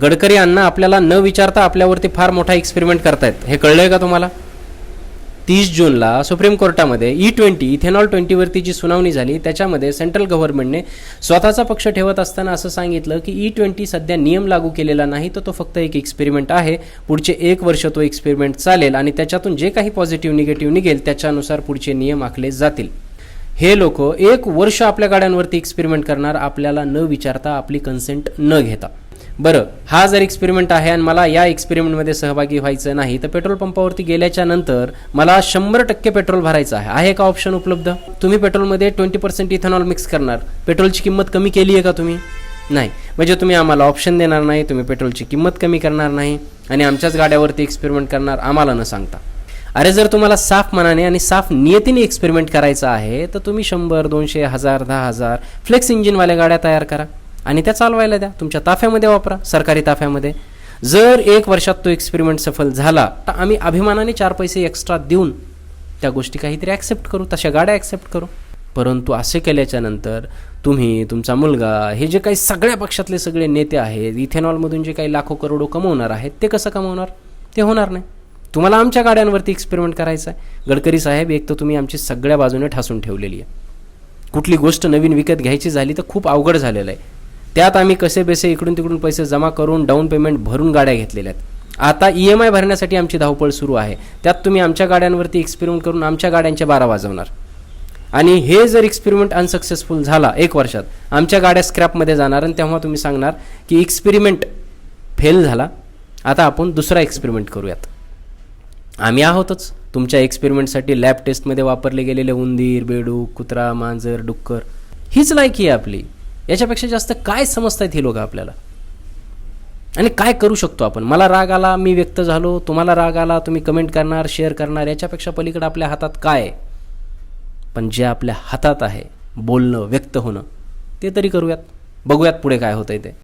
गडकरी अण्णा आपल्याला न विचारता आपल्यावरती फार मोठा एक्सपेरिमेंट करतायत, हे कळलंय का तुम्हाला? 30 जूनला सुप्रीम कोर्टामध्ये E20 इथेनॉल 20 वरती जी सुनावणी झाली त्याच्यामध्ये सेंट्रल गव्हर्नमेंटने स्वतःचा पक्ष ठेवत असताना असं सांगितलं की E20 सध्या नियम लागू केलेला नाही, तर तो फक्त एक एक्सपेरिमेंट आहे. पुढचे 1 वर्ष तो एक्सपेरिमेंट चालेल आणि त्याच्यातून जे काही पॉझिटिव्ह निगेटिव्ह निघेल त्याच्यानुसार पुढचे नियम आखले जातील. हे लोक 1 वर्ष आपल्या गाड्यांवरती एक्सपेरिमेंट करणार आपल्याला न विचारता, आपली कन्सेंट न घेता. बरं, हा जर एक्सपेरिमेंट आहे आणि मला या एक्सपेरिमेंटमध्ये सहभागी व्हायचं नाही, तर पेट्रोल पंपावरती गेल्याच्या नंतर मला 100% पेट्रोल भरायचं आहे का ऑप्शन उपलब्ध? तुम्ही पेट्रोलमध्ये 20% इथेनॉल मिक्स करणार, पेट्रोलची किंमत कमी केली आहे का तुम्ही? नाही. म्हणजे तुम्ही आम्हाला ऑप्शन देणार नाही, तुम्ही पेट्रोलची किंमत कमी करणार नाही आणि आमच्याच गाड्यावरती एक्सपेरिमेंट करणार आम्हाला न सांगता. अरे जर तुम्हाला साफ मनाने आणि साफ नियतीने एक्सपेरिमेंट करायचा आहे तर तुम्ही 100, 200, 1000, 10,000 फ्लेक्स इंजिनवाल्या गाड्या तयार करा आणि त्या चालवायला द्या, तुमच्या ताफ्यामध्ये वापरा, सरकारी ताफ्यामध्ये. जर 1 वर्षात तो एक्सपेरिमेंट सफल झाला तर आम्ही अभिमानाने 4 पैसे एक्स्ट्रा देऊन त्या गोष्टी काहीतरी ॲक्सेप्ट करू, तशा गाड्या ॲक्सेप्ट करू. परंतु असे केल्याच्या नंतर तुम्ही, तुमचा मुलगा, हे जे काही सगळ्या पक्षातले सगळे नेते आहेत, इथेनॉलमधून जे काही लाखो करोडो कमवणार आहेत ते कसं कमवणार? ते होणार नाही. तुम्हाला आमच्या गाड्यांवरती एक्सपेरिमेंट करायचा आहे. गडकरी साहेब, एक तर तुम्ही आमची सगळ्या बाजूने ठासून ठेवलेली आहे. कुठली गोष्ट नवीन विकत घ्यायची झाली तर खूप अवघड झालेलं आहे. त्यात आम्ही कसे बेसे इकडून तिकडून पैसे जमा करून डाऊन पेमेंट भरून गाड्या घेतलेल्या आहेत. आता EMI भरण्यासाठी आमची धावपळ सुरू आहे. त्यात तुम्ही आमच्या गाड्यांवरती एक्सपेरिमेंट करून आमच्या गाड्यांच्या 12 वाजवणार. आणि हे जर एक्सपेरिमेंट अनसक्सेसफुल झाला 1 वर्षात, आमच्या गाड्या स्क्रॅपमध्ये जाणार आणि तेव्हा तुम्ही सांगणार की एक्सपेरिमेंट फेल झाला, आता आपण दुसरा एक्सपेरिमेंट करूयात. आम्ही आहोतच तुमच्या एक्सपेरिमेंटसाठी लॅब टेस्टमध्ये वापरले गेलेले उंदीर, बेडूक, कुत्रा, मांजर, डुक्कर, हीच लायकी आहे आपली. याच्यापेक्षा जास्त काय समजतायत हे लोक आपल्याला? आणि काय करू शकतो आपण? मला राग आला, मी व्यक्त झालो, तुम्हाला राग आला, तुम्ही कमेंट करणार, शेअर करणार, याच्यापेक्षा पलीकडे आपल्या हातात काय आहे? पण जे आपल्या हातात आहे, बोलणं, व्यक्त होणं, ते तरी करूयात. बघूयात पुढे काय होतंय ते.